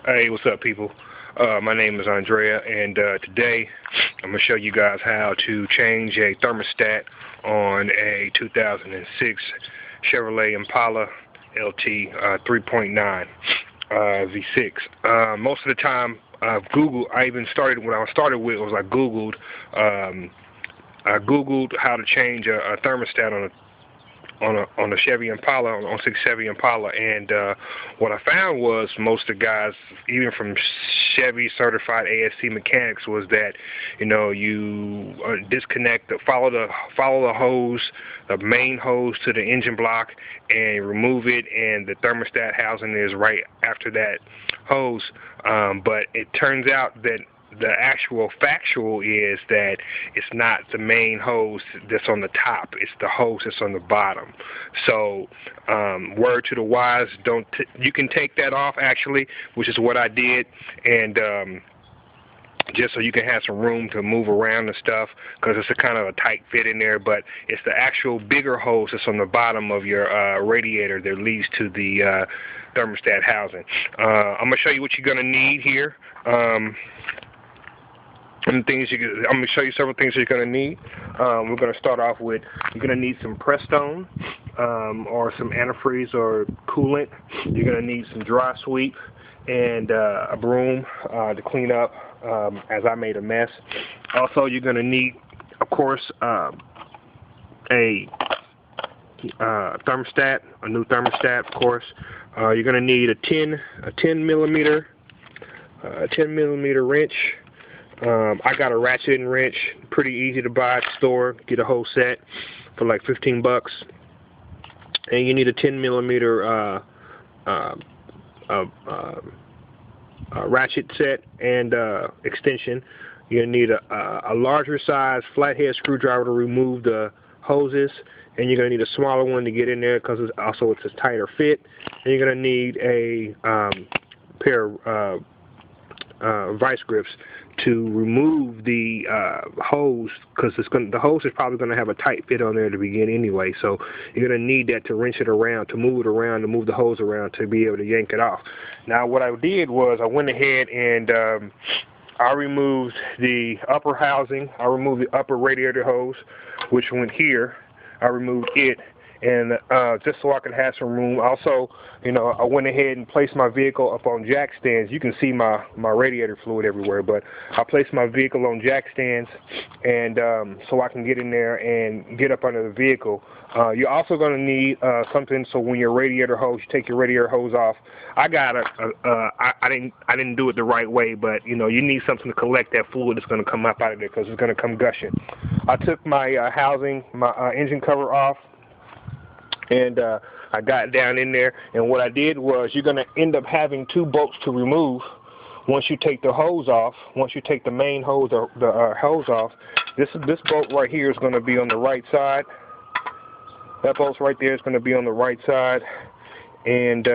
Hey, what's up, people? My name is Andrea, and today I'm going to show you guys how to change a thermostat on a 2006 Chevrolet Impala LT 3.9 V6. Most of the time, Google. I even started when I started with was I Googled how to change a thermostat on a Chevy Impala, on 6 Chevy Impala, and what I found was most of the guys, even from Chevy certified ASC mechanics, was that you disconnect, follow the hose, the main hose to the engine block, and remove it, and the thermostat housing is right after that hose. But it turns out that the actual factual is that it's not the main hose that's on the top, it's the hose that's on the bottom. So word to the wise, you can take that off actually, which is what I did, and just so you can have some room to move around and stuff, because it's a kind of a tight fit in there. But it's the actual bigger hose that's on the bottom of your radiator that leads to the thermostat housing. I'm going to show you what you're going to need here. I'm going to show you several things you're going to need. We're going to start off with, you're going to need some Prestone or some antifreeze or coolant. You're going to need some dry sweep and a broom to clean up as I made a mess. Also, you're going to need, of course, a thermostat, a new thermostat, of course. You're going to need a 10 millimeter wrench. I got a ratchet and wrench, pretty easy to buy at the store. Get a whole set for like 15 bucks. And you need a 10 millimeter ratchet set and extension. You're going to need a larger size flathead screwdriver to remove the hoses, and you're going to need a smaller one to get in there because it's a tighter fit. And you're going to need a pair of vice grips to remove the hose, because the hose is probably going to have a tight fit on there to begin anyway. So you're going to need that to wrench it around, to move it around, to move the hose around to be able to yank it off. Now what I did was I went ahead and I removed the upper housing. I removed the upper radiator hose, which went here. I removed it, and just so I could have some room. Also, I went ahead and placed my vehicle up on jack stands. You can see my radiator fluid everywhere, but I placed my vehicle on jack stands, and so I can get in there and get up under the vehicle. You're also going to need something so when your radiator hose, you take your radiator hose off. I didn't do it the right way, but you need something to collect that fluid that's going to come up out of there, because it's going to come gushing. I took my housing, my engine cover off, and I got down in there, and what I did was, you're going to end up having two bolts to remove once you take the hose off. Once you take the main hose, the hose off, this bolt right here is going to be on the right side. That bolt right there is going to be on the right side, and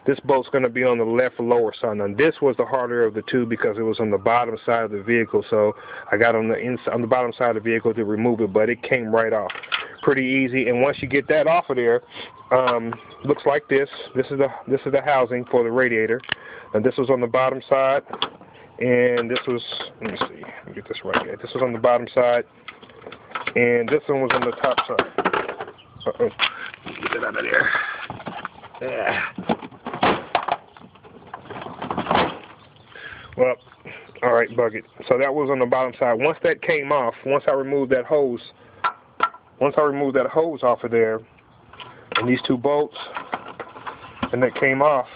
this bolt's going to be on the left lower side. Now this was the harder of the two because it was on the bottom side of the vehicle, so I got on the bottom side of the vehicle to remove it, but it came right off. Pretty easy. And once you get that off of there, looks like this. This is the housing for the radiator, and this was on the bottom side, and this was, let me see, let me get this right here. This was on the bottom side, and this one was on the top side. Uh-oh. Get that out of there. Yeah. Well, all right, bug it. So that was on the bottom side. Once that came off, once I removed that hose off of there, and these two bolts, and that came off,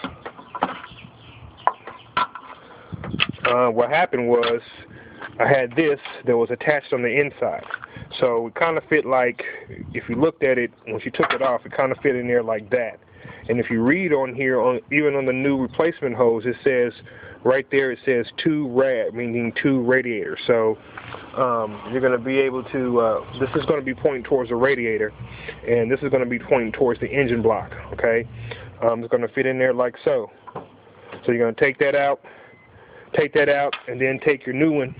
what happened was I had this that was attached on the inside. So it kind of fit like, if you looked at it, once you took it off, it kind of fit in there like that. And if you read on here, even on the new replacement hose, it says, right there it says meaning two radiators. So you're going to be able to, this is going to be pointing towards the radiator, and this is going to be pointing towards the engine block, okay? It's going to fit in there like so. So you're going to take that out, and then take your new one,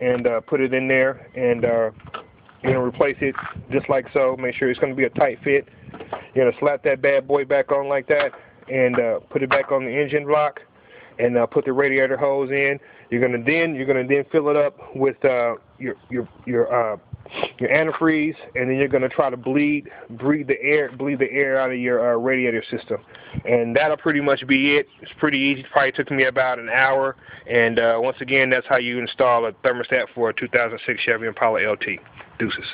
and put it in there, and you're going to replace it just like so. Make sure it's going to be a tight fit. You're going to slap that bad boy back on like that, and put it back on the engine block, and put the radiator hose in. You're gonna then fill it up with your antifreeze, and then you're gonna try to bleed the air out of your radiator system, and that'll pretty much be it. It's pretty easy. It probably took me about an hour, and once again, that's how you install a thermostat for a 2006 Chevy Impala LT. Deuces.